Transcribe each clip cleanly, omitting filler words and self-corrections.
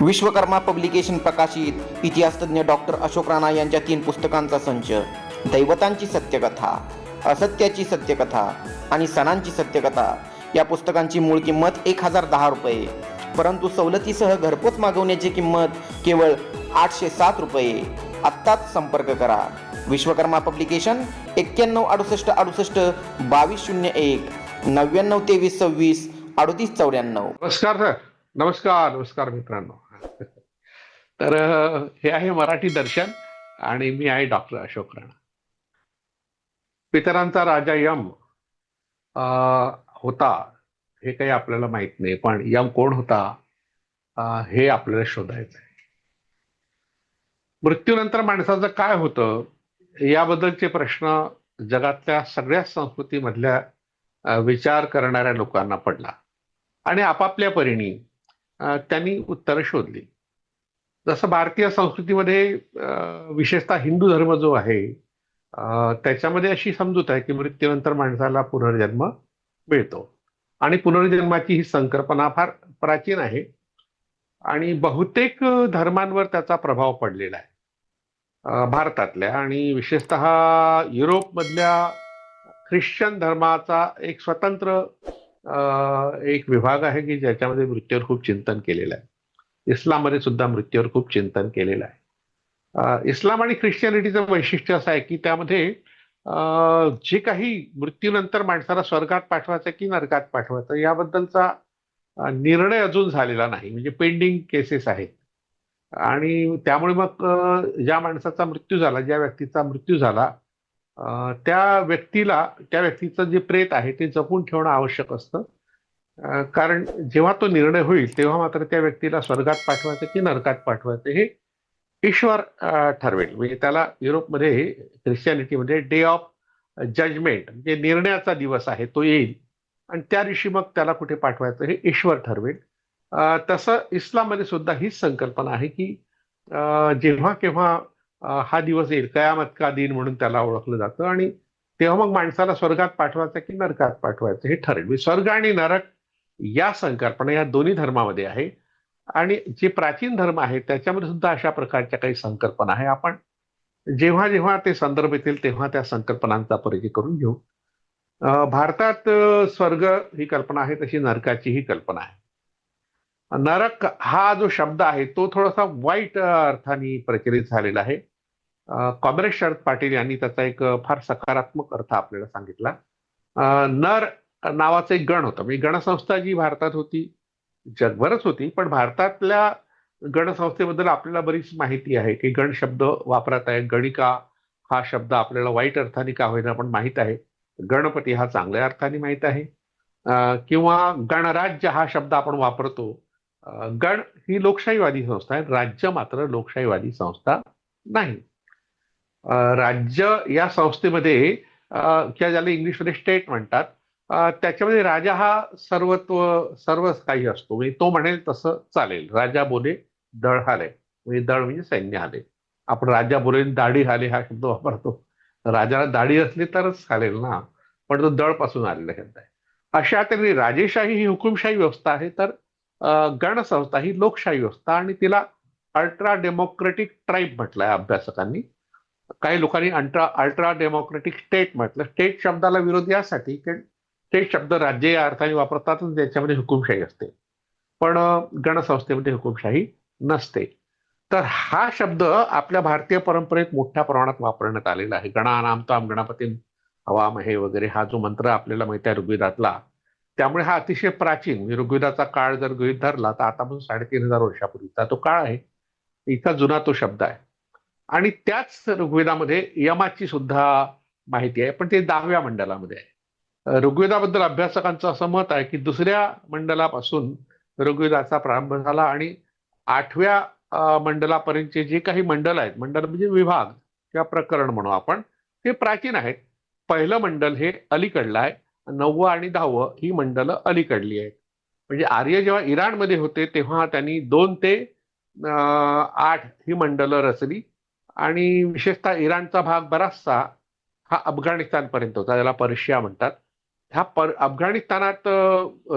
Vishwakarma publication प्रकाशित इतिहासतज्ञ doctor Ashok Rana यांच्या 3 पुस्तकांचा संच, दैवतांची सत्यकथा, असत्याची सत्यकथा आणि सणांची सत्यकथा या पुस्तकांची मूळ किंमत 1010 रुपये, परंतु सवलतीसह घरपोच मागवण्याची किंमत केवळ 807 रुपये. आत्ताच संपर्क करा. विश्वकर्मा पब्लिकेशन 916868 2201 992326 3894. नमस्कार सर. नमस्कार मित्रांनो. तर हे आहे मराठी दर्शन आणि मी आहे डॉक्टर अशोक राणा. पितरांचा राजा यम होता हे काही आपल्याला माहित नाही, पण यम कोण होता हे आपल्याला शोधायचं आहे. मृत्यूनंतर माणसाचं काय होतं याबद्दलचे प्रश्न जगातल्या सगळ्या संस्कृतीमधल्या विचार करणाऱ्या लोकांना पडला आणि आपापल्या परीने त्यांनी उत्तरं शोधली. जसं भारतीय संस्कृतीमध्ये विशेषतः हिंदू धर्म जो आहे त्याच्यामध्ये अशी समजूत आहे की मृत्यूनंतर माणसाला पुनर्जन्म मिळतो आणि पुनर्जन्माची ही संकल्पना फार प्राचीन आहे आणि बहुतेक धर्मांवर त्याचा प्रभाव पडलेला आहे. भारतातल्या आणि विशेषतः युरोपमधल्या ख्रिश्चन धर्माचा एक स्वतंत्र एक विभाग आहे की ज्याच्यामध्ये मृत्यूवर खूप चिंतन केलेलं आहे. इस्लाममध्ये सुद्धा मृत्यूवर खूप चिंतन केलेलं आहे. इस्लाम आणि ख्रिश्चनिटीचं वैशिष्ट्य असं आहे की त्यामध्ये जे काही मृत्यूनंतर माणसाला स्वर्गात पाठवायचं की नरकात पाठवायचं याबद्दलचा निर्णय अजून झालेला नाही, म्हणजे पेंडिंग केसेस आहेत. आणि त्यामुळे मग ज्या माणसाचा मृत्यू झाला, ज्या व्यक्तीचा मृत्यू झाला त्या व्यक्तीचं जे प्रेत आहे ते जपून ठेवणं आवश्यक असतं. कारण जेव्हा तो निर्णय होईल तेव्हा मात्र त्या व्यक्तीला स्वर्गात पाठवायचं की नरकात पाठवायचं हे ईश्वर ठरवेल. म्हणजे त्याला युरोपमध्ये ख्रिश्चॅनिटीमध्ये डे ऑफ जजमेंट म्हणजे निर्णयाचा दिवस आहे तो येईल आणि त्या दिवशी मग त्याला कुठे पाठवायचं हे ईश्वर ठरवेल. तसं इस्लाममध्ये सुद्धा हीच संकल्पना आहे की जेव्हा केव्हा हा दिवस येईल, कयामत का दिन म्हणून त्याला ओळखलं जातं आणि तेव्हा मग माणसाला स्वर्गात पाठवायचं की नरकात पाठवायचं हे ठरेल. स्वर्ग आणि नरक या संकल्पना या दोन्ही धर्मामध्ये आहे आणि जे प्राचीन धर्म आहे त्याच्यामध्ये सुद्धा अशा प्रकारच्या काही संकल्पना आहे. आपण जेव्हा जेव्हा ते संदर्भ येतील तेव्हा त्या संकल्पनांचा परिचय करून घेऊ. भारतात स्वर्ग ही कल्पना आहे, तशी नरकाची ही कल्पना आहे. नरक हा जो शब्द आहे तो थोडासा वाईट अर्थाने प्रचलित झालेला आहे. कॉम्रेड शरद पाटील यांनी त्याचा एक फार सकारात्मक अर्थ आपल्याला सांगितला. नर नावाचं एक गण होतं, म्हणजे गणसंस्था जी भारतात होती, जगभरच होती, पण भारतातल्या गणसंस्थेबद्दल आपल्याला बरीच माहिती आहे की गण शब्द वापरात आहे. गणिका हा शब्द आपल्याला वाईट अर्थाने का होईना पण माहीत आहे. गणपती हा चांगल्या अर्थाने माहीत आहे. किंवा गणराज्य हा शब्द आपण वापरतो. गण ही लोकशाहीवादी संस्था आहे, राज्य मात्र लोकशाहीवादी संस्था नाही. राज्य या संस्थेमध्ये किंवा ज्याला इंग्लिशमध्ये स्टेट म्हणतात त्याच्यामध्ये राजा हा सर्व काही असतो, म्हणजे तो म्हणेल तसं चालेल. राजा बोले दळ हाले, म्हणजे दळ म्हणजे सैन्य हाले. आपण राजा बोले दाढी हाले हा शब्द वापरतो. राजाला दाढी असली तरच चालेल ना, पण तो दळ पासून आलेला शब्द आहे. अशा तऱ्हेने राजेशाही ही हुकुमशाही व्यवस्था आहे, तर गणसंस्था ही लोकशाही व्यवस्था आणि तिला अल्ट्रा डेमोक्रेटिक ट्राईब म्हटलंय अभ्यासकांनी. काही लोकांनी अल्ट्रा डेमोक्रेटिक स्टेट म्हटलं. स्टेट शब्दाला विरोध यासाठी की स्टेट शब्द राज्य या अर्थाने वापरतात आणि त्याच्यामध्ये हुकुमशाही असते, पण गणसंस्थेमध्ये हुकुमशाही नसते. तर हा शब्द आपल्या भारतीय परंपरेत मोठ्या प्रमाणात वापरण्यात आलेला आहे. गणानाम ताम गणपती हवामहे वगैरे हा जो मंत्र आपल्याला माहिती आहे ऋग्वेदातला, त्यामुळे हा अतिशय प्राचीन ऋग्वेदाचा काळ जर गृहीत धरला तर आतापासून 3500 वर्षापूर्वीचा तो काळ आहे. इतका जुना तो शब्द आहे. आणि त्याच ऋग्वेदामध्ये यमाची सुद्धा माहिती आहे, पण ते 10व्या मंडलामध्ये आहे. ऋग्वेदाबद्दल अभ्यासकांचं असं मत आहे की 2ऱ्या मंडलापासून ऋग्वेदाचा प्रारंभ झाला आणि 8व्या मंडलापर्यंतचे जे काही मंडल आहेत, मंडल म्हणजे विभाग किंवा प्रकरण म्हणू आपण, ते प्राचीन आहेत. पहिलं मंडल हे अलीकडलं आहे, 9वं आणि 10वं ही मंडलं अलीकडली आहेत. म्हणजे आर्य जेव्हा इराणमध्ये होते तेव्हा त्यांनी 2 ते 8 ही मंडलं रचली आणि विशेषतः इराणचा भाग बराचसा हा अफगाणिस्तानपर्यंत होता, त्याला पर्शिया म्हणतात. ह्या अफगाणिस्तानात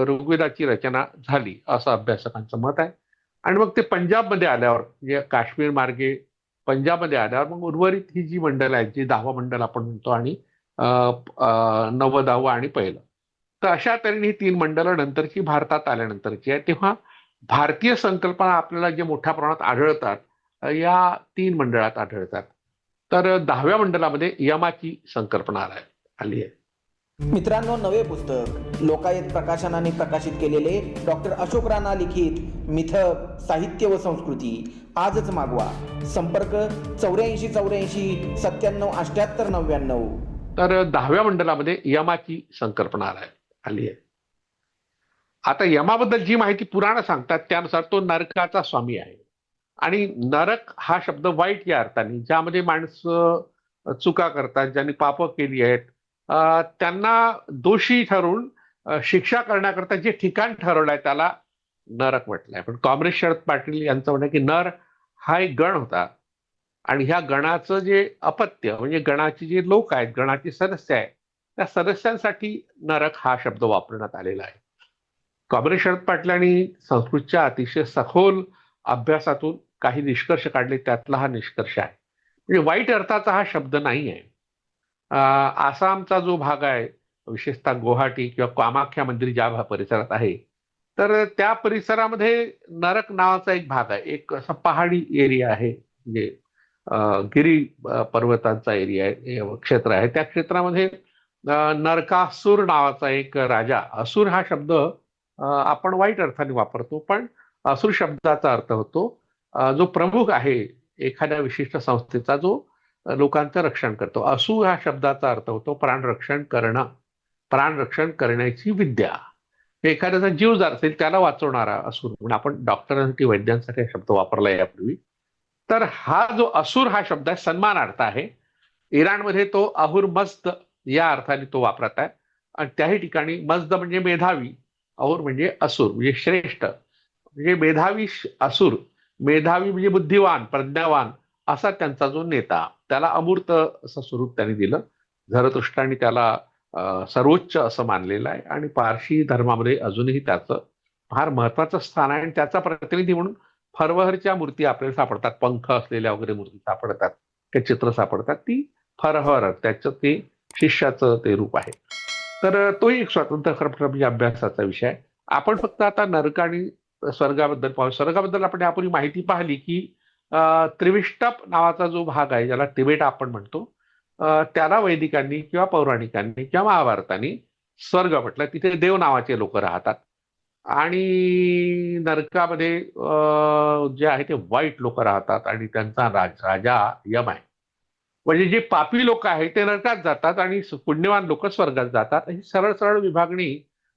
ऋग्वेदाची रचना झाली असं अभ्यासकांचं मत आहे. आणि मग ते पंजाबमध्ये आल्यावर म्हणजे काश्मीर मार्गे पंजाबमध्ये आल्यावर मग उर्वरित ही जी मंडळ आहेत, जी 10वं मंडळ आपण म्हणतो आणि 90वं आणि पहिलं, तर अशा तऱ्हेने ही 3 मंडळं नंतरची भारतात आल्यानंतरची आहे. तेव्हा भारतीय संकल्पना आपल्याला जे मोठ्या प्रमाणात आढळतात या 3 मंडळात आढळतात. तर 10व्या मंडळामध्ये यमाची संकल्पना आली आहे. मित्रांनो, नवे पुस्तक लोकायत प्रकाशनाने प्रकाशित केलेले डॉक्टर अशोक राणा लिखित मिथक साहित्य व संस्कृती आजच मागवा. संपर्क 8484 97 98 99. तर 10व्या मंडळामध्ये यमाची संकल्पना आली आहे. आता यमाबद्दल जी माहिती पुराण सांगतात त्यानुसार तो नरकाचा स्वामी आहे. आणि नरक हा शब्द वाईट या अर्थाने, ज्यामध्ये माणसं चुका करतात, ज्यांनी पापं केली आहेत, त्यांना दोषी ठरवून शिक्षा करण्याकरता जे ठिकाण ठरवलंय त्याला नरक म्हटलंय. पण कॉम्रेड शरद पाटील यांचं म्हणणं की नर हा एक गण होता आणि ह्या गणाचं जे अपत्य म्हणजे गणाचे जे लोक आहेत, गणाचे सदस्य आहेत, त्या सदस्यांसाठी नरक हा शब्द वापरण्यात आलेला आहे. कॉम्रेड शरद पाटलांनी संस्कृतच्या अतिशय सखोल अभ्यासातून काही निष्कर्ष काढले, त्यातला हा निष्कर्ष आहे. म्हणजे वाईट अर्थाचा हा शब्द नाही आहे. आसामचा जो भाग आहे, विशेषतः गुवाहाटी किंवा कामाख्या मंदिर ज्या परिसरात आहे, तर त्या परिसरामध्ये नरक नावाचा एक भाग आहे. एक असा पहाडी एरिया आहे, म्हणजे गिरी पर्वतांचा एरिया आहे, क्षेत्र आहे. त्या क्षेत्रामध्ये नरकासूर नावाचा एक राजा, असुर हा शब्द आपण वाईट अर्थाने वापरतो, पण असुर शब्दाचा अर्थ होतो जो प्रमुख आहे एखाद्या विशिष्ट संस्थेचा, जो लोकांचं रक्षण करतो. असुर हा शब्दाचा अर्थ होतो प्राणरक्षण करणं, प्राणरक्षण करण्याची विद्या. एखाद्याचा जीव जर असेल त्याला वाचवणारा असुर, म्हणून आपण डॉक्टरांसाठी वैद्यांसाठी हा शब्द वापरला यापूर्वी. तर हा जो असुर हा शब्द आहे सन्मानार्थ आहे. इराणमध्ये तो अहुर मज्द या अर्थाने तो वापरत आहे. आणि त्याही ठिकाणी मज्द म्हणजे मेधावी, अहुर म्हणजे असुर म्हणजे श्रेष्ठ, म्हणजे मेधावी असुर. मेधावी म्हणजे बुद्धिवान, प्रज्ञावान असा त्यांचा जो नेता, त्याला अमूर्त असं स्वरूप त्यांनी दिलं. झरतुष्ट्रांनी त्याला सर्वोच्च असं मानलेलं आहे आणि पारशी धर्मामध्ये अजूनही त्याचं फार महत्वाचं स्थान आहे. आणि त्याचा प्रतिनिधी म्हणून फरवहरच्या मूर्ती आपल्याला सापडतात, पंख असलेल्या वगैरे मूर्ती सापडतात, ते चित्र सापडतात. ती फरहर, त्याचं ते शिष्याचं ते रूप आहे. तर तोही एक स्वतंत्र खरं म्हणजे अभ्यासाचा विषय आहे. आपण फक्त आता नरक आणि स्वर्गाबद्दल पाहू. स्वर्गाबद्दल आपण यापूर्वी माहिती पाहिली की त्रिविष्टप नावाचा जो भाग आहे, ज्याला तिबेट आपण म्हणतो, त्याला वैदिकांनी किंवा पौराणिकांनी किंवा महाभारतांनी स्वर्ग म्हटलं. तिथे देव नावाचे लोक राहतात. आणि नरकामध्ये जे आहे ते वाईट लोक राहतात आणि त्यांचा राजा यम आहे. म्हणजे जे पापी लोक आहेत ते नरकात जातात आणि पुण्यवान लोक स्वर्गात जातात. ही सरळ सरळ विभागणी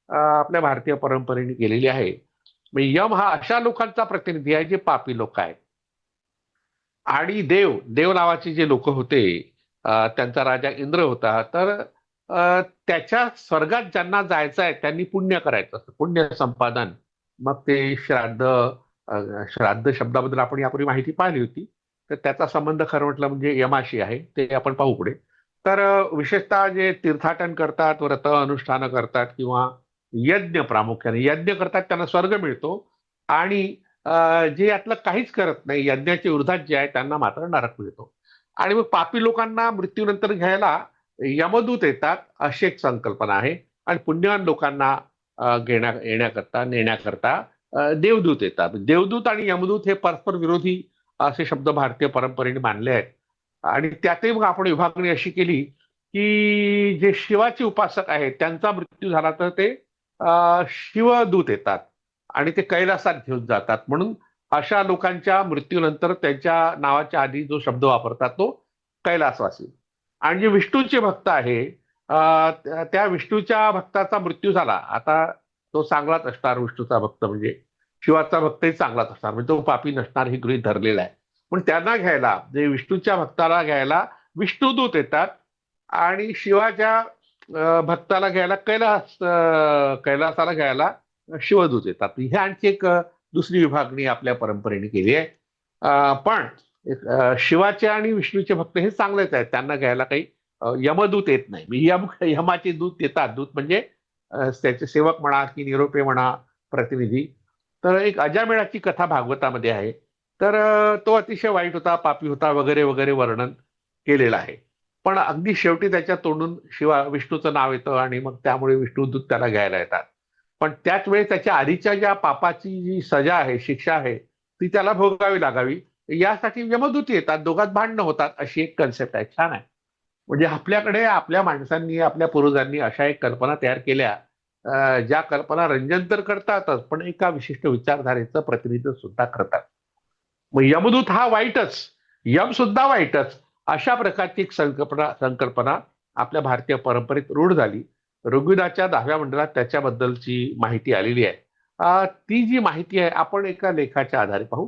आपल्या भारतीय परंपरेने केलेली आहे. म्हणजे यम हा अशा लोकांचा प्रतिनिधी आहे जे पापी लोक आहेत. आणि देव नावाचे जे लोक होते, त्यांचा राजा इंद्र होता. तर त्याच्या स्वर्गात ज्यांना जायचं आहे त्यांनी पुण्य करायचं असतं, पुण्य संपादन. मग ते श्राद्ध शब्दाबद्दल आपण यापूर्वी माहिती पाहिली होती. तर त्याचा संबंध खरं म्हटलं म्हणजे यमाशी आहे, ते आपण पाहू पुढे. तर विशेषतः जे तीर्थाटन करतात, व्रत अनुष्ठानं करतात किंवा यज्ञ, प्रामुख्याने यज्ञ करतात, त्यांना स्वर्ग मिळतो. आणि जे यातलं काहीच करत नाही, यज्ञाचे ऊर्ध्वात जे आहे त्यांना मात्र नरक मिळतो. आणि मग पापी लोकांना मृत्यूनंतर घ्यायला यमदूत येतात, अशी एक संकल्पना आहे. आणि पुण्यवान लोकांना नेण्याकरता देवदूत येतात. देवदूत आणि यमदूत हे परस्पर विरोधी असे शब्द भारतीय परंपरेने मानले आहेत. आणि त्यातही मग आपण विभागणी अशी केली की जे शिवाचे उपासक आहेत त्यांचा मृत्यू झाला तर ते शिवदूत येतात आणि ते कैलासात घेऊन जातात. म्हणून अशा लोकांच्या मृत्यूनंतर त्यांच्या नावाच्या आधी जो शब्द वापरतात तो कैलासवासी. आणि जे विष्णूचे भक्त आहे, त्या विष्णूच्या भक्ताचा मृत्यू झाला, आता तो चांगलाच असणार. विष्णूचा भक्त म्हणजे शिवाचा भक्तही चांगलाच असणार, म्हणजे तो पापी नसणार हे गृहीत धरलेलं आहे. पण त्यांना घ्यायला, जे विष्णूच्या भक्ताला घ्यायला विष्णुदूत येतात आणि शिवाच्या भक्ताला घ्यायला कैलासाला घ्यायला शिवदूत येतात. ही आणखी एक दुसरी विभागणी आपल्या परंपरेने केली आहे. पण शिवाचे आणि विष्णूचे भक्त हे चांगलेच आहेत, त्यांना घ्यायला काही यमदूत येत नाही. यमाचे दूत येतात. दूत म्हणजे त्याचे सेवक म्हणा की निरोपे म्हणा, प्रतिनिधी. तर एक अजामेळाची कथा भागवतामध्ये आहे. तर तो अतिशय वाईट होता, पापी होता वगैरे वगैरे वर्णन केलेलं आहे. पण अगदी शेवटी त्याच्या तोंडून विष्णूचं नाव येतं आणि मग त्यामुळे विष्णुदूत त्याला घ्यायला येतात. पण त्याच वेळी त्याच्या आधीच्या ज्या पापाची जी सजा आहे, शिक्षा आहे, ती त्याला भोगावी लागावी यासाठी यमदूत येतात, दोघात भांडणं होतात, अशी एक कन्सेप्ट आहे. छान आहे. म्हणजे आपल्याकडे आपल्या माणसांनी, आपल्या पूर्वजांनी अशा एक कल्पना तयार केल्या, ज्या कल्पना रंजन तर करतातच, पण एका विशिष्ट विचारधारेचं प्रतिनिधित्व सुद्धा करतात. मग यमदूत हा वाईटच, यम सुद्धा वाईटच, अशा प्रकारची एक संकल्पना संकल्पना आपल्या भारतीय परंपरेत रूढ झाली. ऋग्वेदाच्या 10व्या मंडळात त्याच्याबद्दलची माहिती आलेली आहे. ती जी माहिती आहे आपण एका लेखाच्या आधारे पाहू.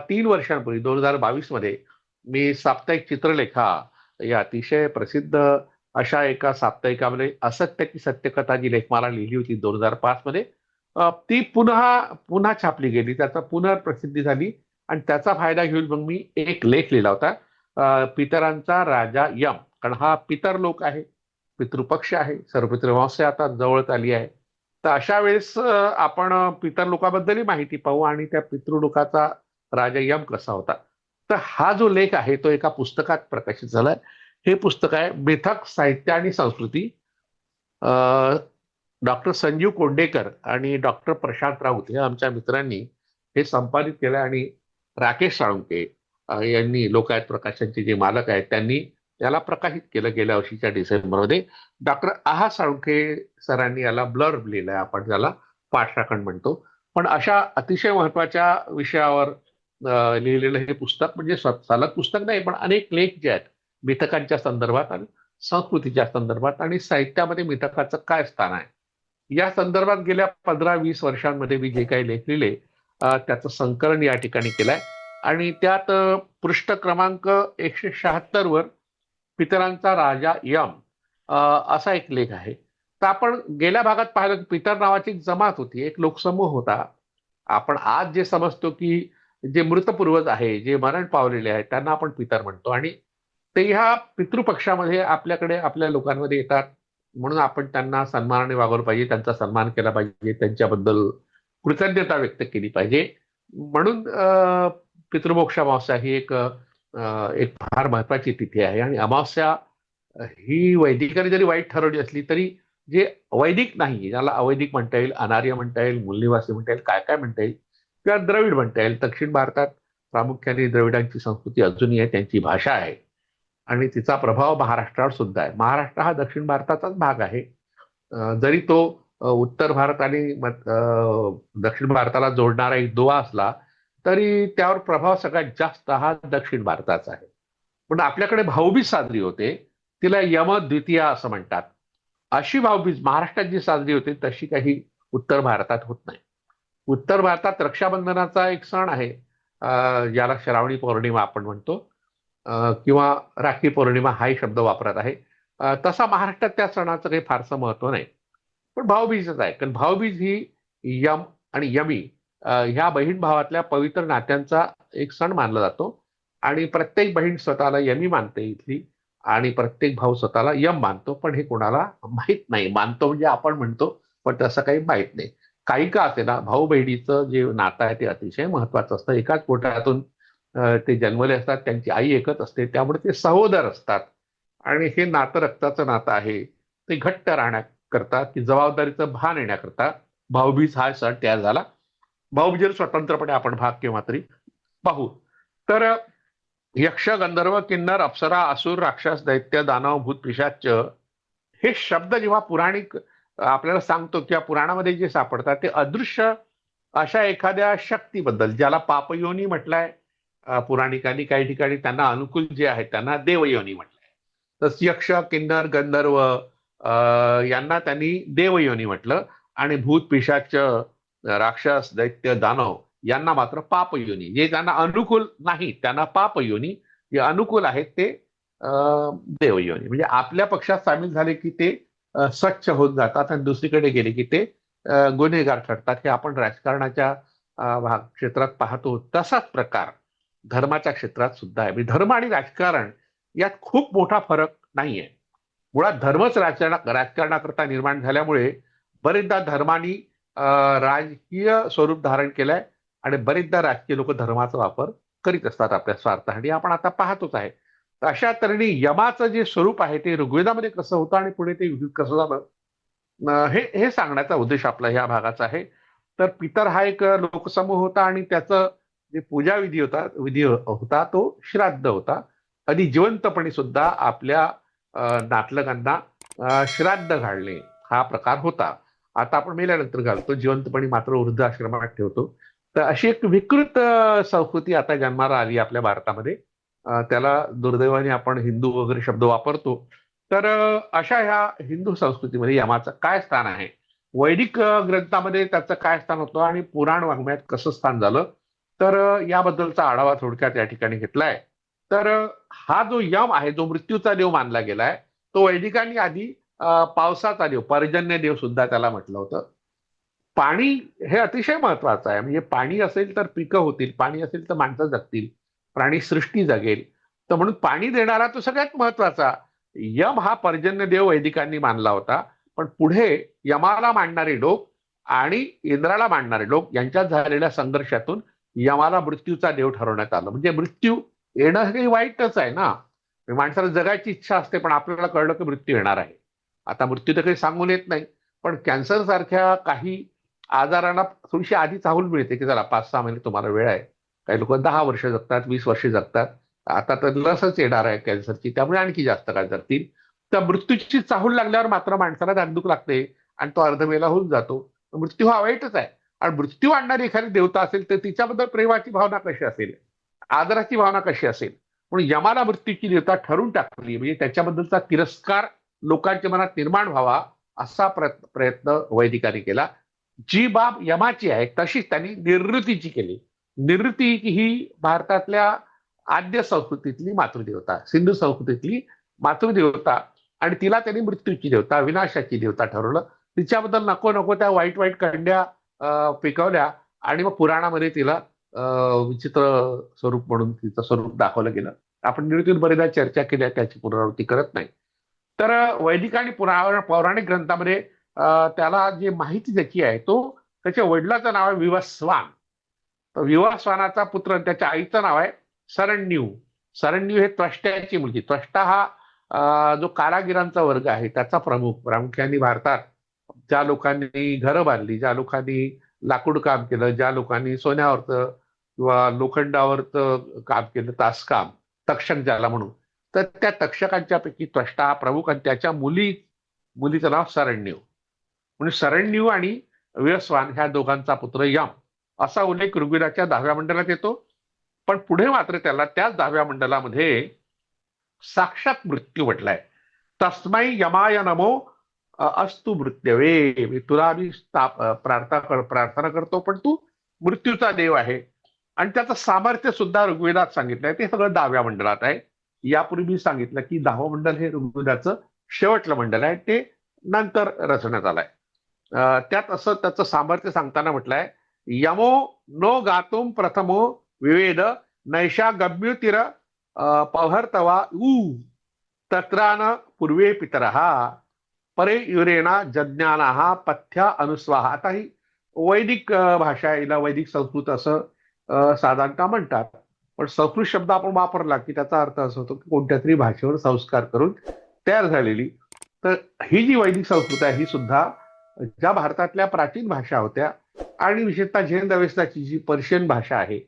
3 वर्षांपूर्वी 2022 मध्ये मी साप्ताहिक चित्रलेखा या अतिशय प्रसिद्ध अशा एका साप्ताहिकामध्ये असत्याची सत्यकथा जी लेखमाला लिहिली होती 2005 मध्ये, ती पुन्हा पुन्हा छापली गेली, त्याचा पुनर्प्रसिद्धी झाली आणि त्याचा फायदा घेऊन मग मी एक लेख लिहिला होता. पितरांचा राजा यम, कारण हा पितर लोक आहे, पितृपक्ष आहे, सर्वपितृ अमावस्या आता जवळच आली आहे. तर अशा वेळेस आपण पितर लोकाबद्दलही माहिती पाहू आणि त्या पितृलोकाचा राजा यम कसा होता. तर हा जो लेख आहे तो एका पुस्तकात प्रकाशित झालाय. हे पुस्तक आहे मिथक साहित्य आणि संस्कृती. डॉक्टर संजीव कोंडेकर आणि डॉक्टर प्रशांत राऊत या आमच्या मित्रांनी हे संपादित केलं आणि राकेश साळुंके यांनी, लोकायत प्रकाशनचे जे मालक आहेत, त्यांनी याला प्रकाशित केलं गेल्या वर्षीच्या डिसेंबरमध्ये. डॉक्टर आहा साळुंखे सरांनी याला ब्लर्ब लिहिलाय, आपण त्याला पाठराखण म्हणतो. पण अशा अतिशय महत्वाच्या विषयावर लिहिलेलं हे पुस्तक, म्हणजे सलग पुस्तक नाही पण अनेक लेख जे आहेत मिथकांच्या संदर्भात आणि संस्कृतीच्या संदर्भात आणि साहित्यामध्ये मिथकाचं काय स्थान आहे या संदर्भात गेल्या 15-20 वर्षांमध्ये मी जे काही लेख लिहिले त्याचं संकलन या ठिकाणी केलंय. आणि त्यात पृष्ठ क्रमांक 176 वर पितरांचा राजा यम असा एक लेख आहे. तर आपण गेल्या भागात पाहिलं की पितर नावाची एक जमात होती, एक लोकसमूह होता. आपण आज जे समजतो की जे मृत पूर्वज आहे, जे मरण पावलेले आहेत, त्यांना आपण पितर म्हणतो आणि ते ह्या पितृपक्षामध्ये आपल्याकडे आपल्या लोकांमध्ये येतात. म्हणून आपण त्यांना सन्मानाने वागवलं पाहिजे, त्यांचा सन्मान केला पाहिजे, त्यांच्याबद्दल कृतज्ञता व्यक्त केली पाहिजे. म्हणून पितृमोक्ष अमावस्या ही एक फार महत्वाची तिथी आहे. आणि अमावस्या ही वैदिकांनी जरी वाईट ठरवली असली तरी जे वैदिक नाही, ज्याला अवैदिक म्हणता येईल, अनार्य म्हणता येईल, मूलनिवासी म्हणता येईल, काय काय म्हणता येईल, किंवा द्रविड म्हणता येईल. दक्षिण भारतात प्रामुख्याने द्रविडांची संस्कृती अजूनही आहे, त्यांची भाषा आहे आणि तिचा प्रभाव महाराष्ट्रावर सुद्धा आहे. महाराष्ट्र हा दक्षिण भारताचाच भाग आहे. जरी तो उत्तर भारत आणि दक्षिण भारताला जोडणारा एक दुवा असला तरी त्यावर प्रभाव सगळ्यात जास्त हा दक्षिण भारताचा आहे. पण आपल्याकडे भाऊबीज साजरी होते, तिला यम द्वितीया असं म्हणतात. अशी भाऊबीज महाराष्ट्रात जी साजरी होते तशी काही उत्तर भारतात होत नाही. उत्तर भारतात रक्षाबंधनाचा एक सण आहे, ज्याला श्रावणी पौर्णिमा आपण म्हणतो, किंवा राखी पौर्णिमा हाही शब्द वापरत आहे. तसा महाराष्ट्रात त्या सणाचं काही फारसं महत्व नाही, पण भाऊबीजच आहे. कारण भाऊबीज ही यम आणि यमी ह्या बहीण भावातल्या पवित्र नात्यांचा एक सण मानला जातो आणि प्रत्येक बहीण स्वतःला यमी मानते इथली आणि प्रत्येक भाऊ स्वतःला यम मानतो. पण हे कोणाला माहीत नाही. मानतो म्हणजे आपण म्हणतो, पण तसं काही माहीत नाही. काही का असे ना, भाऊ बहिणीचं जे नातं आहे ते अतिशय महत्वाचं असतं. एकाच पोटातून ते जन्मले असतात, त्यांची आई एकच असते, त्यामुळे ते सहोदर असतात आणि हे नातं रक्ताचं नातं आहे. ते घट्ट राहण्याकरता, की जबाबदारीचं भान येण्याकरता भाऊबीज हा सण तयार झाला. भाऊबीजेला स्वतंत्रपणे आपण भाग किंवा तरी पाहू. तर यक्ष, गंधर्व, किन्नर, अप्सरा, असुर, राक्षस, दैत्य, दानव, भूत, पिशाच हे शब्द जेव्हा पुराणिक आपल्याला सांगतो किंवा पुराणामध्ये जे सापडतात ते अदृश्य अशा एखाद्या शक्तीबद्दल, ज्याला पापयोनी म्हटलंय पुराणिकांनी, काही ठिकाणी त्यांना अनुकूल जे आहे त्यांना देवयोनी म्हटलंय. तर यक्ष, किन्नर, गंधर्व यांना त्यांनी देवयोनी म्हटलं आणि भूत, पिशाच, राक्षस, दैत्य, दानव यांना मात्र पापयोनी. जे त्यांना अनुकूल नाही त्यांना पापयोनी, जे अनुकूल आहेत ते देवयोनी. म्हणजे आपल्या पक्षात सामील झाले की ते स्वच्छ होत जातात आणि दुसरीकडे गेले की ते गुन्हेगार ठरतात. हे आपण राजकारणाच्या क्षेत्रात पाहतो. तसाच प्रकार धर्माच्या क्षेत्रात सुद्धा आहे. धर्म आणि राजकारण यात खूप मोठा फरक नाहीये. मुळात धर्मच राजकारणाकरता निर्माण झाल्यामुळे बरेचदा धर्मानी राजकीय स्वरूप धारण केलंय आणि बरेचदा राजकीय लोक धर्माचा वापर करीत असतात आपल्या स्वार्थासाठी, आपण आता पाहतोच आहे. तर अशा तऱ्हेने यमाचं जे स्वरूप आहे ते ऋग्वेदामध्ये कसं होतं आणि पुढे ते विकसित कसं झालं, हे हे सांगण्याचा उद्देश आपला ह्या भागाचा आहे. तर पितर हा एक लोकसमूह होता आणि त्याचं जे पूजा विधी होता तो श्राद्ध होता. आणि जिवंतपणी सुद्धा आपल्या नातलगांना श्राद्ध घालणे हा प्रकार होता. आता आपण मेल्यानंतर घालतो, जिवंतपणी मात्र वृद्धाश्रमात ठेवतो. तर अशी एक विकृत संस्कृती आता जन्माला आली आपल्या भारतामध्ये. त्याला दुर्दैवाने आपण हिंदू वगैरे शब्द वापरतो. तर अशा ह्या हिंदू संस्कृतीमध्ये यमाचं काय स्थान आहे, वैदिक ग्रंथामध्ये त्याचं काय स्थान होतं आणि पुराण वाङ्मयात कसं स्थान झालं, तर याबद्दलचा आढावा थोडक्यात या ठिकाणी घेतलाय. तर हा जो यम आहे, जो मृत्यूचा देव मानला गेलाय, तो वैदिकांनी आधी पावसाचा देव, पर्जन्य देव सुद्धा त्याला म्हटलं होतं. पाणी हे अतिशय महत्वाचं आहे. म्हणजे पाणी असेल तर पिकं होतील, पाणी असेल तर माणसं जगतील, प्राणी सृष्टी जगेल. तर म्हणून पाणी देणारा तो सगळ्यात महत्वाचा. यम हा पर्जन्य देव वैदिकांनी मानला होता. पण पुढे यमाला मानणारे लोक आणि इंद्राला मानणारे लोक यांच्यात झालेल्या संघर्षातून यमाला मृत्यूचा देव ठरवण्यात आलं. म्हणजे मृत्यू येणं हे वाईटच आहे ना. माणसाला जगायची इच्छा असते, पण आपल्याला कळलं की मृत्यू येणार आहे. आता मृत्यू तर काही सांगून येत नाही, पण कॅन्सर सारख्या काही आजारांना थोडीशी आधी चाहूल मिळते की चला 5-6 महिने तुम्हाला वेळ आहे. काही लोक 10 वर्ष जगतात, 20 वर्ष जगतात. आता तर लसच येणार आहे कॅन्सरची, त्यामुळे आणखी जास्त काय जगतील. तर मृत्यूची चाहूल लागल्यावर मात्र माणसाला धाकधूक लागते आणि तो अर्धमेला होऊन जातो. मृत्यू हा वाईटच आहे. आणि मृत्यू आणणारी एखादी देवता असेल तर तिच्याबद्दल प्रेमाची भावना कशी असेल, आदराची भावना कशी असेल. म्हणून यमाला मृत्यूची देवता ठरवून टाकली, म्हणजे त्याच्याबद्दलचा तिरस्कार लोकांच्या मनात निर्माण व्हावा असा प्रयत्न वैदिकांनी केला. जी बाब यमाची आहे तशीच त्यांनी निवृत्तीची केली. निवृत्ती ही भारतातल्या आद्य संस्कृतीतली मातृदेवता, सिंधू संस्कृतीतली मातृदेवता, आणि तिला त्यांनी मृत्यूची देवता, विनाशाची देवता ठरवलं. तिच्याबद्दल नको नको त्या वाईट वाईट कंड्या पिकवल्या आणि मग पुराणामध्ये तिला विचित्र स्वरूप म्हणून तिचं स्वरूप दाखवलं गेलं. आपण निवृत्तीवर बरेचदा चर्चा केली आहे, त्याची पुनरावृत्ती करत नाही. तर वैदिक आणि पौराणिक ग्रंथामध्ये त्याला जे माहिती त्याची आहे, तो त्याच्या वडिलाचं नाव आहे विवस्वान. तर विवस्वानाचा पुत्र, त्याच्या आईचं नाव आहे सरण्यू. सरण्यू हे त्वष्ट्याची मुलगी. त्वष्टा हा जो कारागिरांचा वर्ग आहे त्याचा प्रमुख. प्रामुख्याने भारतात ज्या लोकांनी घरं बांधली, ज्या लोकांनी लाकूड काम केलं, ज्या लोकांनी सोन्यावरचं किंवा लोखंडावरचं काम केलं, तासकाम, तक्षक ज्याला म्हणून, तर त्या तक्षकांच्या पैकी त्वष्टा हा प्रमुख आणि त्याच्या मुलीचं नाव सरण्यू. म्हणजे सरण्यू आणि विवस्वान ह्या दोघांचा पुत्र यम असा उल्लेख ऋग्वेदाच्या 10व्या मंडलात येतो. पण पुढे मात्र त्याला त्याच 10व्या मंडलामध्ये साक्षात मृत्यू म्हटलाय. तस्मै यमाय नमो अस्तु मृत्यवे. मी तुला आम्ही प्रार्थना करतो, पण तू मृत्यूचा देव आहे. आणि त्याचं सामर्थ्य सुद्धा ऋग्वेदात सांगितलंय. ते सगळं 10व्या मंडलात आहे. यापूर्वी मी सांगितलं की 10वं मंडल हे ऋग्वेदाचं शेवटलं मंडल आहे, ते नंतर रचण्यात आलंय. त्यात असं त्याचं सामर्थ्य सांगताना म्हटलंय, यमो नो गातुम प्रथमो विवेद नैषा गम्युतिर पहर्तवा तत्रान पूर्वे पितरहा परे युरेना जज्ञानाहा पथ्या अनुस्वाहा. आता ही वैदिक भाषा आहे, हिला वैदिक संस्कृत असं साधारणतः म्हणतात. पण संस्कृत शब्द आपण वापरला की त्याचा अर्थ असा होतो की कोणत्या तरी भाषेवर संस्कार करून तयार झालेली. तर ही जी वैदिक संस्कृत आहे ही सुद्धा ज्या भारतातल्या प्राचीन भाषा होत्या आणि विशेषतः झेन अवेस्ताची जी पर्शियन भाषा आहे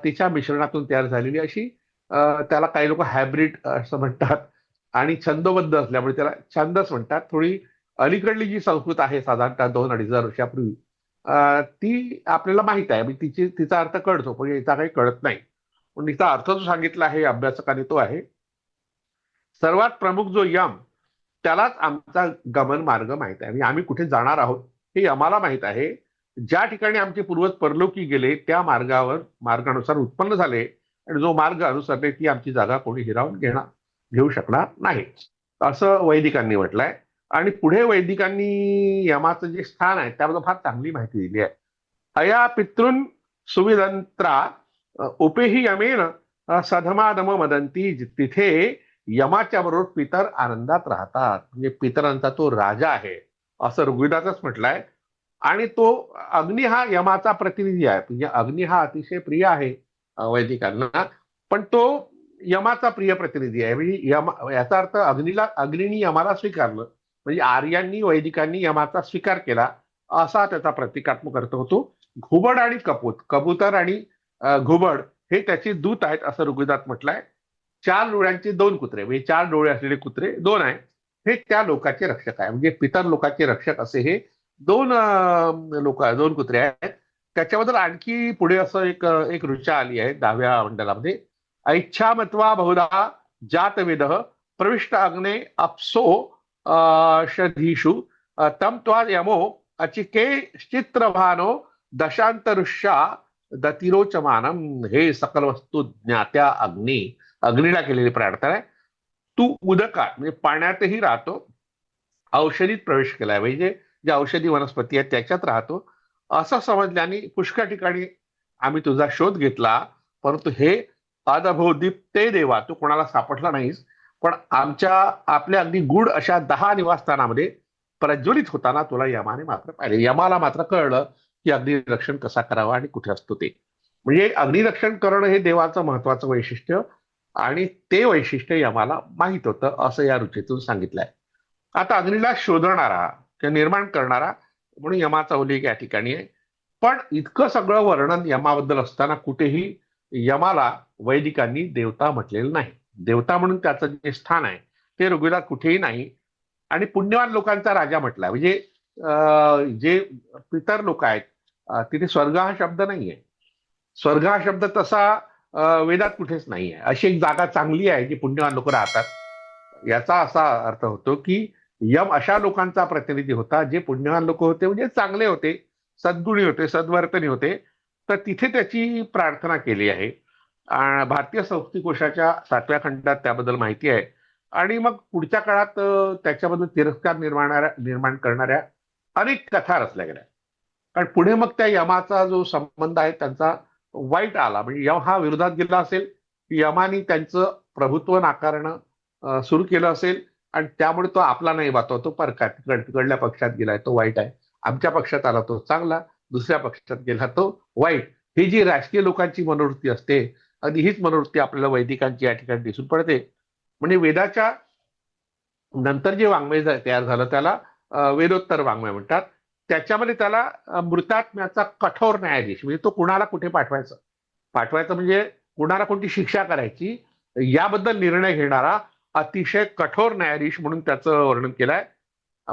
तिच्या मिश्रणातून तयार झालेली अशी, त्याला काही लोक हायब्रिड असं म्हणतात. आणि छंदोबद्ध असल्यामुळे त्याला छंदच म्हणतात. थोडी अलीकडली जी संस्कृत आहे साधारणतः 2-2.5 वर्षापूर्वी, ती आपल्याला माहित आहे, तिचा अर्थ कळतो, पण याचा काही कळत नाही. पण तिचा अर्थ जो सांगितला आहे अभ्यासकाने तो आहे, सर्वात प्रमुख जो यम, त्यालाच आमचा गमन मार्ग माहित आहे. म्हणजे आम्ही कुठे जाणार आहोत हे आम्हाला माहित आहे. ज्या ठिकाणी आमचे पूर्वज परलोकी गेले त्या मार्गानुसार उत्पन्न झाले आणि जो मार्ग अनुसरले ती आमची जागा कोणी हिरावून घेऊ शकणार नाही, असं वैदिकांनी म्हटलंय. आणि पुढे वैदिकांनी यमाचं जे स्थान आहे त्याबद्दल फार चांगली माहिती दिली आहे. अया पितृन सुविदंत्रा उपेही यमेन सधमादम मदंती. तिथे यमाच्या बरोबर पितर आनंदात राहतात. म्हणजे पितरांचा तो राजा आहे असं ऋग्वेदातच म्हटलंय. आणि तो अग्नी हा यमाचा प्रतिनिधी आहे. म्हणजे अग्नी हा अतिशय प्रिय आहे वैदिकांना, पण तो यमाचा प्रिय प्रतिनिधी आहे. म्हणजे याचा अर्थ अग्नीनी यमाला स्वीकारलं, म्हणजे आर्यांनी वैदिकांनी यमाचा स्वीकार केला, असा त्याचा प्रतिकात्मक अर्थ होतो. घुबड आणि कबूतर आणि घुबड हे त्याचे दूत आहेत असं ऋग्वेदात म्हटलंय. 4 डोळ्यांचे 2 कुत्रे, म्हणजे 4 डोळे असलेले कुत्रे 2 आहे, हे त्या लोकाचे रक्षक आहे. म्हणजे पितर लोकाचे रक्षक असे हे 2 कुत्रे आहेत. त्याच्याबद्दल आणखी पुढे असं एक ऋचा आली आहे 10व्या मंडलामध्ये. ऐच्छामत्वा बहुधा जातवेदः प्रविष्ट अग्ने अप्सो शधीषु तम त्वा यमो अचिके चित्रभानो दशांतरुष्या दतिरोचमानम. हे सकल वस्तू ज्ञात्या अग्नीला केलेली प्रार्थना आहे. तू उदकात म्हणजे पाण्यातही राहतो, औषधीत प्रवेश केलाय, म्हणजे जे औषधी वनस्पती आहेत त्याच्यात राहतो असं समजल्याने पुष्कळ ठिकाणी आम्ही तुझा शोध घेतला, परंतु हे अदभोदीप्ते देवा, तू कोणाला सापडला नाहीस, पण आपल्या अगदी गुढ अशा 10 निवासस्थानामध्ये प्रज्वलित होताना तुला यमाने मात्र पाहिले. यमाला मात्र कळलं की अग्निरक्षण कसा करावा आणि कुठे असतो ते. म्हणजे अग्निरक्षण करणं हे देवाचं महत्वाचं वैशिष्ट्य, आणि ते वैशिष्ट्य यमाला माहीत होतं असं या रुचीतून सांगितलंय. आता अग्नीला शोधणारा किंवा निर्माण करणारा म्हणून यमाचा उल्लेख या ठिकाणी आहे. पण इतकं सगळं वर्णन यमाबद्दल असताना कुठेही यमाला वैदिकांनी देवता म्हटलेलं नाही. देवता म्हणून त्याचं जे स्थान आहे ते ऋग्वेदात कुठेही नाही. आणि पुण्यवान लोकांचा राजा म्हटला, म्हणजे जे पितर लोक आहेत तिथे स्वर्ग हा शब्द नाहीये. स्वर्ग हा शब्द तसा वेदात कुठेच नाहीये. अशी एक जागा चांगली आहे जी पुण्यवान लोक राहतात. याचा असा अर्थ होतो की यम अशा लोकांचा प्रतिनिधी होता जे पुण्यवान लोक होते, म्हणजे चांगले होते, सद्गुणी होते, सद्वर्तनी होते. तर तिथे त्याची प्रार्थना केली आहे. भारतीय संस्कृतिकोशाच्या 7व्या खंडात त्याबद्दल माहिती आहे. आणि मग पुढच्या काळात त्याच्याबद्दल तिरस्कार निर्माण करणाऱ्या अनेक कथा रचल्या गेल्या. कारण पुढे मग त्या यमाचा जो संबंध आहे त्यांचा वाईट आला. म्हणजे यम हा विरोधात गेला असेल, यमानी त्यांचं प्रभुत्व नाकारणं सुरू केलं असेल, आणि त्यामुळे तो आपला नाही वाटतो, तो परका तिकडल्या पक्षात गेलाय, तो वाईट आहे. आमच्या पक्षात आला तो चांगला, दुसऱ्या पक्षात गेला तो वाईट. ही जी राजकीय लोकांची मनोवृत्ती असते, आणि हीच मनोवृत्ती आपल्याला वैदिकांची या ठिकाणी दिसून पडते. म्हणजे वेदाच्या नंतर जे वाङ्मय तयार झालं त्याला वेदोत्तर वाङ्मय म्हणतात. त्याच्यामध्ये त्याला मृतात्म्याचा कठोर न्यायाधीश, म्हणजे तो कुणाला कुठे पाठवायचं म्हणजे कुणाला कोणती शिक्षा करायची याबद्दल निर्णय घेणारा अतिशय कठोर न्यायाधीश म्हणून त्याचं वर्णन केलंय.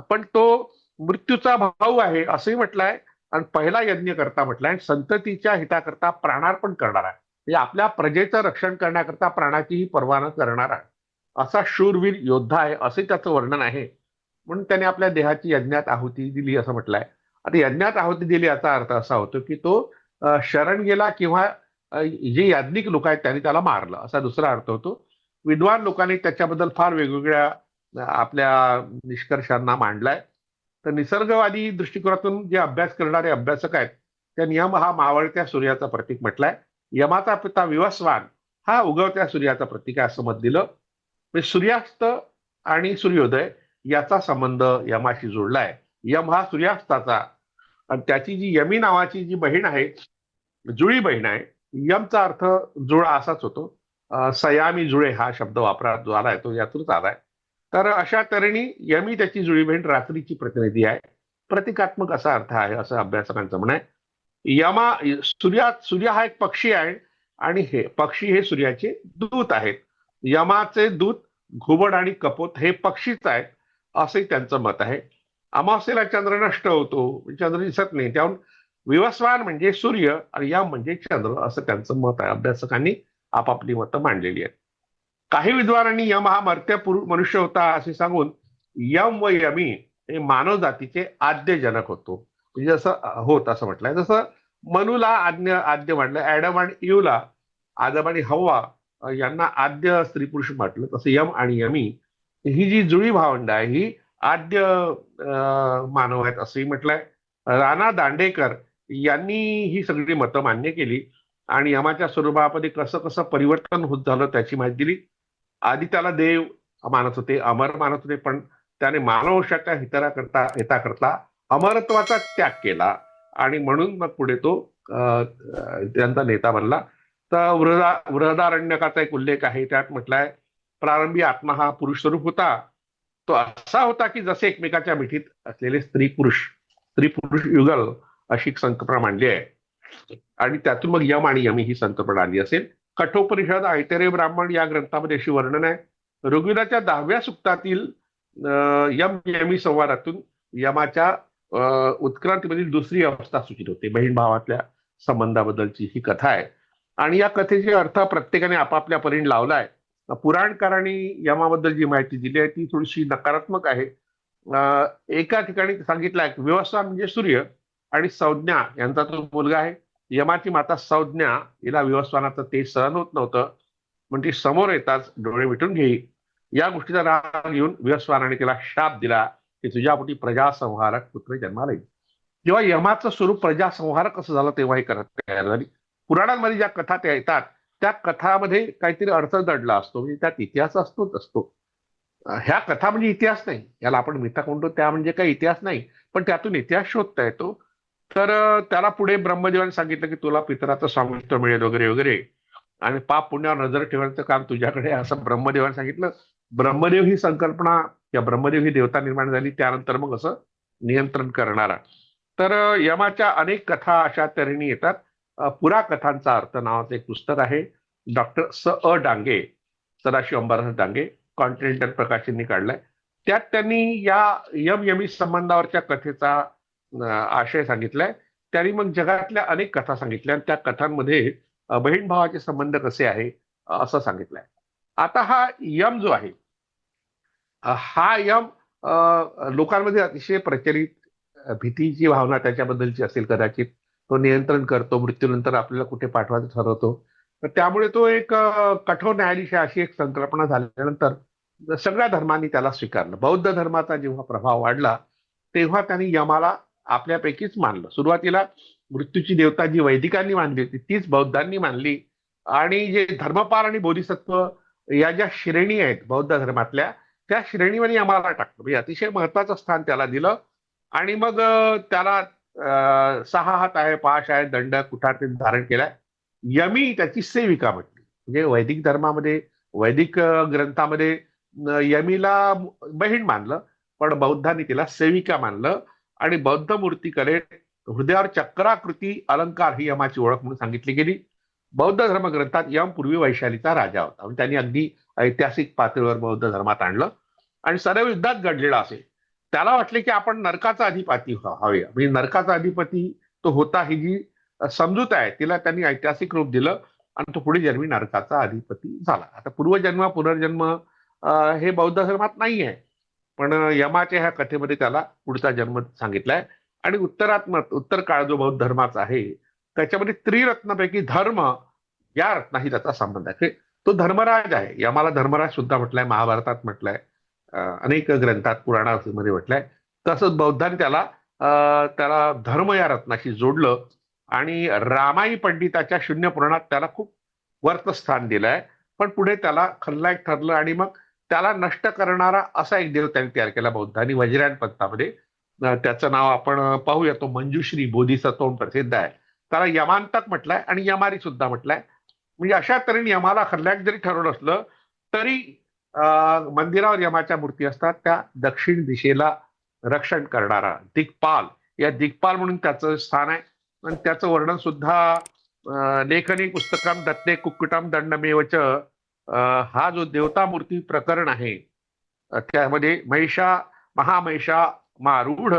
पण तो मृत्यूचा भाऊ आहे असंही म्हटलंय, आणि पहिला यज्ञ करता म्हटलंय, संततीच्या हिताकरता प्राणार्पण करणारा, म्हणजे आपल्या प्रजेचं रक्षण करण्याकरता प्राणाचीही पर्वा न करणारा असा शूरवीर योद्धा आहे असे त्याचं वर्णन आहे. म्हणून त्याने आपल्या देहाची यज्ञात आहुती दिली असं म्हटलंय. आता यज्ञात आहुती दिली याचा अर्थ असा होतो की तो शरण गेला, किंवा जे याज्ञिक लोक आहेत त्यांनी त्याला मारलं असा दुसरा अर्थ होतो. विद्वान लोकांनी त्याच्याबद्दल फार वेगवेगळ्या आपल्या निष्कर्षांना मांडलाय. तर निसर्गवादी दृष्टिकोनातून जे अभ्यास करणारे अभ्यासक आहेत त्यांनी यम हा मावळत्या सूर्याचा प्रतीक म्हटलाय. यमाचा पिता विवस्वान हा उगवत्या सूर्याचा प्रतीक आहे असं मत दिलं. सूर्यास्त आणि सूर्योदय याचा संबंध यमाशी जोडलाय. यम हा सूर्यास्ताचा, आणि त्याची जी यमी नावाची जी बहीण आहे, जुळी बहीण आहे, यमचा अर्थ जुळा असाच होतो. सयामी जुळे हा शब्द वापरात जो आलाय तो यातूनच आलाय. तर अशा तऱ्हेने यमी त्याची जुळी बहीण रात्रीची प्रतिनिधी आहे. प्रतिकात्मक असा अर्थ आहे असं अभ्यासकांचं म्हणणं आहे. सूर्य हा एक पक्षी आहे, आणि हे पक्षी हे सूर्याचे दूत आहेत. यमाचे दूत घुबड आणि कपोत हे पक्षीच आहेत असंही त्यांचं मत आहे. अमावस्येला चंद्र नष्ट होतो, चंद्र दिसत नाही, त्याहून विवस्वान म्हणजे सूर्य आणि यम म्हणजे चंद्र असं त्यांचं मत आहे. अभ्यासकांनी आपापली मतं मांडलेली आहेत. काही विद्वानांनी यम हा मर्त्य मनुष्य होता असे सांगून यम व यमी हे मानव जातीचे आद्य जनक होतो, म्हणजे जसं होत असं म्हटलंय. जसं मनूला आद्य म्हटलं, ऍडम आणि इवला, आदम आणि हव्वा यांना आद्य स्त्री पुरुष म्हटलं, तसं यम आणि यमी ही जी जुळी भावंड आहे ही आद्य मानव आहेत असंही म्हटलंय. राणा दांडेकर यांनी ही सगळी मतं मान्य केली, आणि यमाच्या स्वरूपामध्ये कसं कसं परिवर्तन होत झालं त्याची माहिती दिली. आधी त्याला देव मानत होते, अमर मानत होते, पण त्याने मानववंशाच्या हिताकरता अमरत्वाचा त्याग केला आणि म्हणून मग पुढे तो त्यांचा नेता बनला. तर बृहदारण्यकाचा एक उल्लेख आहे, त्यात म्हटलंय प्रारंभी आत्मा हा पुरुष स्वरूप होता. तो असा होता की जसे एकमेकाच्या मिठीत असलेले स्त्री पुरुष युगल अशी संकल्पना मांडली आहे. आणि त्यातून मग यम आणि यमी ही संकल्पना आली असेल. कठोपनिषद, ऐतरेय ब्राह्मण या ग्रंथामध्ये अशी वर्णन आहे. ऋग्वेदाच्या 10व्या सूक्तातील यम यमी संवादातून यमाच्या उत्क्रांतीमधील दुसरी अवस्था सूचित होते. बहीण भावातल्या संबंधाबद्दलची ही कथा आहे आणि या कथेचे अर्थ प्रत्येकाने आपापल्या परीने लावलाय. पुराणकारांनी यमाबद्दल जी माहिती दिली आहे ती थोडीशी नकारात्मक आहे. एका ठिकाणी सांगितलं आहे व्यवस्था म्हणजे सूर्य आणि संज्ञा यांचा तो मुलगा आहे. यमाची माता संज्ञा हिला विवस्वानाचं ते सहन होत नव्हतं, म्हणजे समोर येताच डोळे मिटून घेई. या गोष्टीचा राग घेऊन विवस्वानाने तिला शाप दिला की तुझ्यापोटी प्रजासंहारक पुत्र जन्माला येईल. जेव्हा यमाचं स्वरूप प्रजासंहारक कसं झालं तेव्हा ही कथा तयार झाली. पुराणांमध्ये ज्या कथा त्या येतात त्या कथामध्ये काहीतरी अर्थ दडला असतो, म्हणजे त्यात इतिहास असतो. ह्या कथा म्हणजे इतिहास नाही, याला आपण मिथा म्हणतो, त्या म्हणजे काही इतिहास नाही, पण त्यातून इतिहास शोधता येतो. तर त्याला पुढे ब्रह्मदेवाने सांगितलं की तुला पितराचं स्वामित्व मिळेल वगैरे वगैरे, आणि पाप पुण्यावर नजर ठेवायचं काम तुझ्याकडे असं ब्रह्मदेवाने सांगितलं. ब्रह्मदेव ही संकल्पना या ब्रह्मदेव ही देवता निर्माण झाली त्यानंतर मग असं नियंत्रण करणारा. तर यमाच्या अनेक कथा अशा तऱ्हेने येतात. पुराकथांचा अर्थ नावाचं एक पुस्तक आहे, डॉक्टर स डांगे, सदाशिव अंबादास डांगे, कॉन्टिनेंटल प्रकाशननी काढलाय. त्यात त्यांनी या यम यमी संबंधावरच्या कथेचा आशय सांगितलाय. त्यांनी मग जगातल्या अनेक कथा सांगितल्या आणि त्या कथांमध्ये बहीण भावाचे संबंध कसे आहे असं सांगितलंय. आता हा यम जो आहे हा यम लोकांमध्ये अतिशय प्रचलित भीतीची भावना त्याच्याबद्दलची असेल कदाचित. तो नियंत्रण करतो, मृत्यूनंतर आपल्याला कुठे पाठवायचं ठरवतो. तर त्यामुळे तो एक कठोर न्यायाधीश अशी एक संकल्पना झाल्यानंतर सगळ्या धर्मांनी त्याला स्वीकारलं. बौद्ध धर्माचा जेव्हा प्रभाव वाढला तेव्हा त्यांनी यमाला आपल्यापैकीच मानलं. सुरुवातीला मृत्यूची देवता जी वैदिकांनी मानली होती तीच बौद्धांनी मानली, आणि जे धर्मपाल आणि बोधिसत्व या ज्या श्रेणी आहेत बौद्ध धर्मातल्या त्या श्रेणीमध्ये यमाला टाकलं, म्हणजे अतिशय महत्वाचं स्थान त्याला दिलं. आणि मग त्याला 6 हात आहे, पाश आहे, दंड कुठार ते धारण केलाय. यमी त्याची सेविका म्हटली. म्हणजे वैदिक धर्मामध्ये वैदिक ग्रंथामध्ये यमीला बहीण मानलं, पण बौद्धांनी तिला सेविका मानलं. आणि बौद्ध मूर्तीकडे हृदयावर चक्राकृती अलंकार ही यमाची ओळख म्हणून सांगितली गेली. बौद्ध धर्मग्रंथात यम पूर्वी वैशालीचा राजा होता, म्हणजे त्यांनी अगदी ऐतिहासिक पातळीवर बौद्ध धर्मात आणलं. आणि सर्व युद्धात घडलेला असेल. त्याला वाटले की आपण नरकाचा अधिपती हवे, म्हणजे नरकाचा अधिपती तो होता ही जी समजूत आहे तिला त्यांनी ऐतिहासिक रूप दिलं आणि तो पुढे जन्मी नरकाचा अधिपती झाला. आता पूर्वजन्म पुनर्जन्म हे बौद्ध धर्मात नाही आहे, पण यमाच्या ह्या कथेमध्ये त्याला पुढचा जन्म सांगितलाय. आणि उत्तर काळ जो बौद्ध धर्माचा आहे त्याच्यामध्ये त्रिरत्नापैकी धर्म या रत्नाही त्याचा संबंध आहे. तो धर्मराज आहे. यमाला धर्मराज सुद्धा म्हटलंय, महाभारतात म्हटलंय, अनेक ग्रंथात पुराणामध्ये म्हटलंय. तसंच बौद्धांनी त्याला धर्म या रत्नाशी जोडलं आणि रामाई पंडिताच्या शून्य पुराणात त्याला खूप वर्त स्थान दिलंय. पण पुढे त्याला खलनायक ठरलं आणि मग त्याला नष्ट करणारा असा एक देव त्यांनी तयार केला बौद्धांनी वज्रायन पंथामध्ये. त्याचं नाव आपण पाहूया, तो मंजुश्री बोधिसत्व प्रसिद्ध आहे. त्याला यमांतक म्हटलंय आणि यमारी सुद्धा म्हटलंय. म्हणजे अशा तऱ्हेने यमाला खलनायक जरी ठरवलं असलं तरी मंदिरावर यमाच्या मूर्ती असतात. त्या दक्षिण दिशेला रक्षण करणारा दिक्पाल, या दिक्पाल म्हणून त्याचं स्थान आहे. आणि त्याचं वर्णन सुद्धा लेखनी पुस्तकम दत्ते कुक्कुटम दंडमेवच हा जो देवता मूर्ती प्रकरण आहे त्यामध्ये महामहिषा मारूढ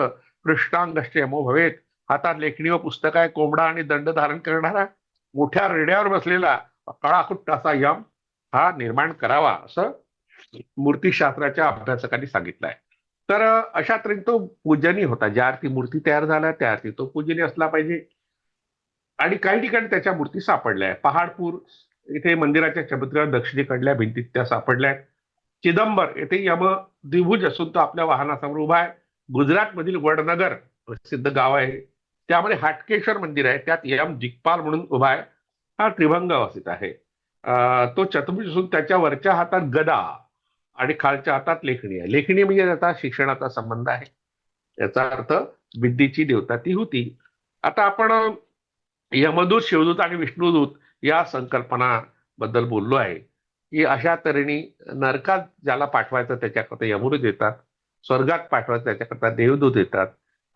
पृष्ठांगश्च यमो भवेत, हातात लेखणी व पुस्तक आहे, कोंबडा आणि दंड धारण करणारा मोठ्या रेड्यावर बसलेला काळाकुट्ट असा यम हा निर्माण करावा असं मूर्तीशास्त्राच्या अभ्यासकांनी सांगितलं आहे. तर अशा तऱ्हेने तो पूजनीय होता. ज्या अर्थी मूर्ती तयार झाल्या त्या अर्थी तो पूजनीय असला पाहिजे. आणि काही ठिकाणी त्याच्या मूर्ती सापडल्या आहे. पहाडपूर इथे मंदिराच्या चबुतऱ्यावर दक्षिणेकडल्या भिंतीत त्या सापडल्या आहेत. चिदंबर येथे यम द्विभुज असून तो आपल्या वाहनासमोर उभा आहे. गुजरातमधील वडनगर प्रसिद्ध गाव आहे, त्यामध्ये हाटकेश्वर मंदिर आहे, त्यात यम दिक्पाल म्हणून उभा आहे. हा त्रिभंग अवस्थित आहे. तो चतुर्भुज असून त्याच्या वरच्या हातात गदा आणि खालच्या हातात लेखणी आहे. लेखणी म्हणजे त्याचा शिक्षणाचा संबंध आहे. याचा अर्थ विद्येची देवता ती होती. आता आपण यमदूत, शिवदूत आणि विष्णुदूत या संकल्पना बद्दल बोललो आहे, की अशा तऱ्हेने नरकात ज्याला पाठवायचं त्याच्याकरता यमदूत येतात, स्वर्गात पाठवायचं त्याच्याकरता देवदूत येतात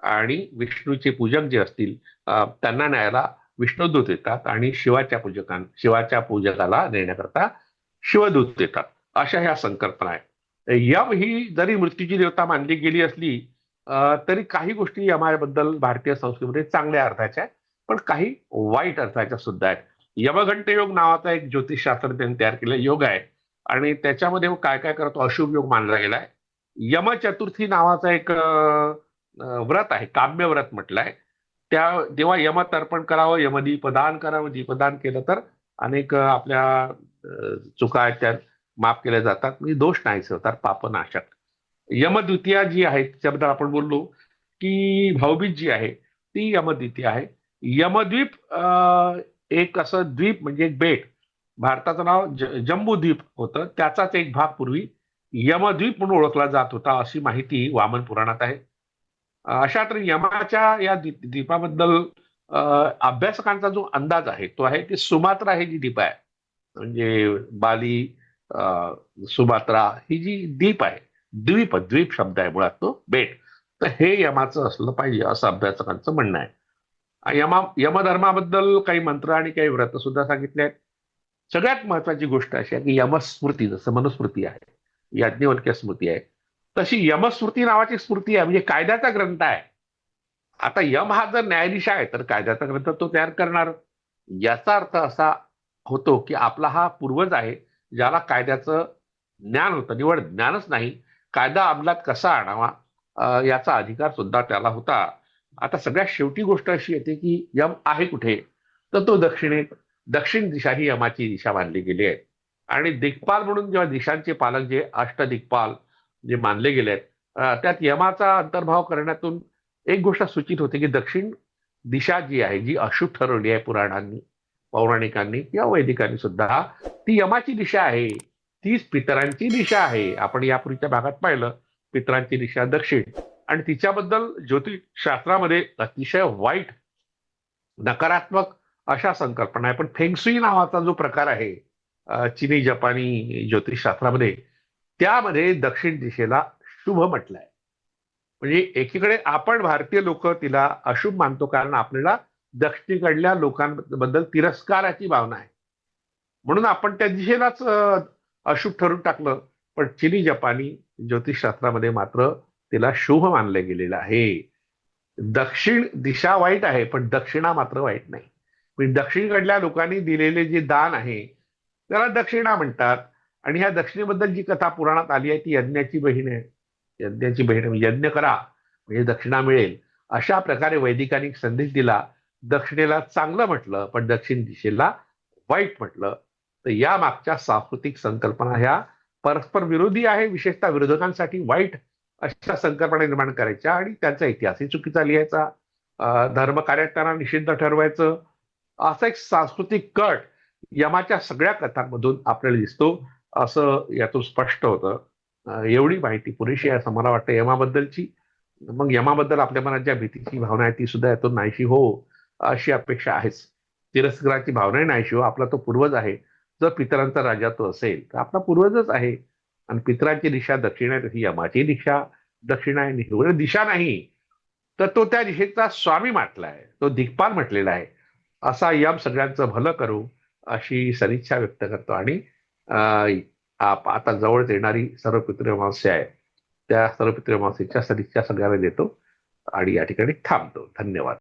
आणि विष्णूचे पूजक जे असतील त्यांना न्यायला विष्णुदूत येतात आणि शिवाच्या पूजकाला नेण्याकरता शिवदूत येतात. अशा ह्या संकल्पना आहेत. यम ही जरी मृत्यूची देवता मानली गेली असली तरी काही गोष्टी यमाबद्दल भारतीय संस्कृतीमध्ये चांगल्या अर्थाच्या आहेत, पण काही वाईट अर्थाच्या सुद्धा आहेत. यमघंट योग नावाचा एक ज्योतिषशास्त्र त्यांनी तयार केलेला योग आहे आणि त्याच्यामध्ये काय काय करतो अशुभ योग मानला गेलाय. यमचतुर्थी नावाचा एक व्रत आहे, काम्य व्रत म्हटलंय. त्या तेव्हा यम तर्पण करावं, यमदीपदान करावं. दीपदान केलं तर अनेक आपल्या चुका आहेत त्या माफ केल्या जातात, म्हणजे दोष नाहीसे होतात, पापनाशक. यमद्वितीया जी आहे त्याच्याबद्दल आपण बोललो की भाऊबीज जी आहे ती यमद्वितीया आहे. यमद्वीप एक असं द्वीप म्हणजे एक बेट, भारताचं नाव जम्बूद्वीप होतं, त्याचाच एक भाग पूर्वी यमद्वीप म्हणून ओळखला जात होता अशी माहिती वामन पुराणात आहे. अशा तर यमाच्या या द्वीपाबद्दल अभ्यासकांचा जो अंदाज आहे तो आहे की सुमात्रा हे जी द्वीप आहे, म्हणजे बाली, सुमात्रा ही जी द्वीप आहे, द्वीप शब्द आहे मुळात तो बेट, तर हे यमाचं असलं पाहिजे असं अभ्यासकांचं म्हणणं आहे. यमधर्माबद्दल काही मंत्र आणि काही व्रत सुद्धा सांगितले आहेत. सगळ्यात महत्वाची गोष्ट अशी आहे की यमस्मृती, जसं मनुस्मृती आहे, याज्ञवल्क्य स्मृती आहे, तशी यमस्मृती नावाची स्मृती आहे, म्हणजे कायद्याचा ग्रंथ आहे. आता यम हा जर न्यायाधीश आहे तर कायद्याचा ग्रंथ तो तयार करणार. याचा अर्थ असा होतो की आपला हा पूर्वज आहे ज्याला कायद्याचं ज्ञान होतं, निवड ज्ञानच नाही, कायदा अंमलात कसा आणावा याचा अधिकार सुद्धा त्याला होता. आता सगळ्यात शेवटी गोष्ट अशी येते की यम आहे कुठे, तर तो दक्षिणेत. दक्षिण दिशा ही यमाची दिशा मानली गेली आहे आणि दिक्पाल म्हणून जेव्हा दिशांचे पालक जे अष्टदिक्पाल जे मानले गेले आहेत त्यात यमाचा अंतर्भाव करण्यातून एक गोष्ट सूचित होते की दक्षिण दिशा जी आहे, जी अशुभ ठरवली आहे पुराणांनी, पौराणिकांनी किंवा वैदिकांनी सुद्धा, ती यमाची दिशा आहे, तीच पितरांची दिशा आहे. आपण यापूर्वीच्या भागात पाहिलं पितरांची दिशा दक्षिण, आणि तिच्याबद्दल ज्योतिषशास्त्रामध्ये अतिशय वाईट नकारात्मक अशा संकल्पना आहे. पण फेंगसुई नावाचा जो प्रकार आहे चिनी जपानी ज्योतिषशास्त्रामध्ये, त्यामध्ये दक्षिण दिशेला शुभ म्हटलंय. म्हणजे एकीकडे आपण भारतीय लोक तिला अशुभ मानतो कारण आपल्याला दक्षिणेकडल्या लोकांबद्दल तिरस्काराची भावना आहे, म्हणून आपण त्या दिशेलाच अशुभ ठरून टाकलं. पण चिनी जपानी ज्योतिषशास्त्रामध्ये मात्र तिला शुभ मानलं गेलेलं आहे. दक्षिण दिशा वाईट आहे पण दक्षिणा मात्र वाईट नाही. म्हणजे दक्षिणकडल्या लोकांनी दिलेले जे दान आहे त्याला दक्षिणा म्हणतात. आणि ह्या दक्षिणेबद्दल जी कथा पुराणात आली आहे ती यज्ञाची बहीण आहे. यज्ञाची बहीण म्हणजे यज्ञ करा म्हणजे दक्षिणा मिळेल, अशा प्रकारे वैदिकांनी संदेश दिला. दक्षिणेला चांगलं म्हटलं पण दक्षिण दिशेला वाईट म्हटलं. तर या मागच्या सांस्कृतिक संकल्पना ह्या परस्पर विरोधी आहे. विशेषतः विरोधकांसाठी वाईट अशा संकल्पना निर्माण करायच्या आणि त्यांचा इतिहासही चुकीचा लिहायचा, धर्मकार्यात त्यांना निषिद्ध ठरवायचं, असा एक सांस्कृतिक कट यमाच्या सगळ्या कथांमधून आपल्याला दिसतो, असं यातून स्पष्ट होतं. एवढी माहिती पुरेशी आहे असं मला वाटतं यमाबद्दलची. मग यमाबद्दल आपल्या मनात ज्या भीतीची भावना आहे ती सुद्धा यातून नाहीशी हो अशी अपेक्षा आहेच. तिरस्काराची भावनाही नाहीशी हो. आपला तो पूर्वज आहे. जर पितरांचा राजा तो असेल तर आपला पूर्वजच आहे. आणि पितरांची दिशा दक्षिण आहे, तशी यमाची दिशा दक्षिण आहे. एवढं दिशा नाही तर तो त्या दिशेचा स्वामी म्हटलाय, तो दिग्पाल म्हटलेला आहे. असा यम सगळ्यांचं भलं करू अशी सदिच्छा व्यक्त करतो. आणि आता जवळ येणारी सर्वपितृ अमावस्या आहे, त्या सर्वपितृ अमावस्येच्या सदिच्छा सगळ्यांना देतो आणि या ठिकाणी थांबतो. धन्यवाद.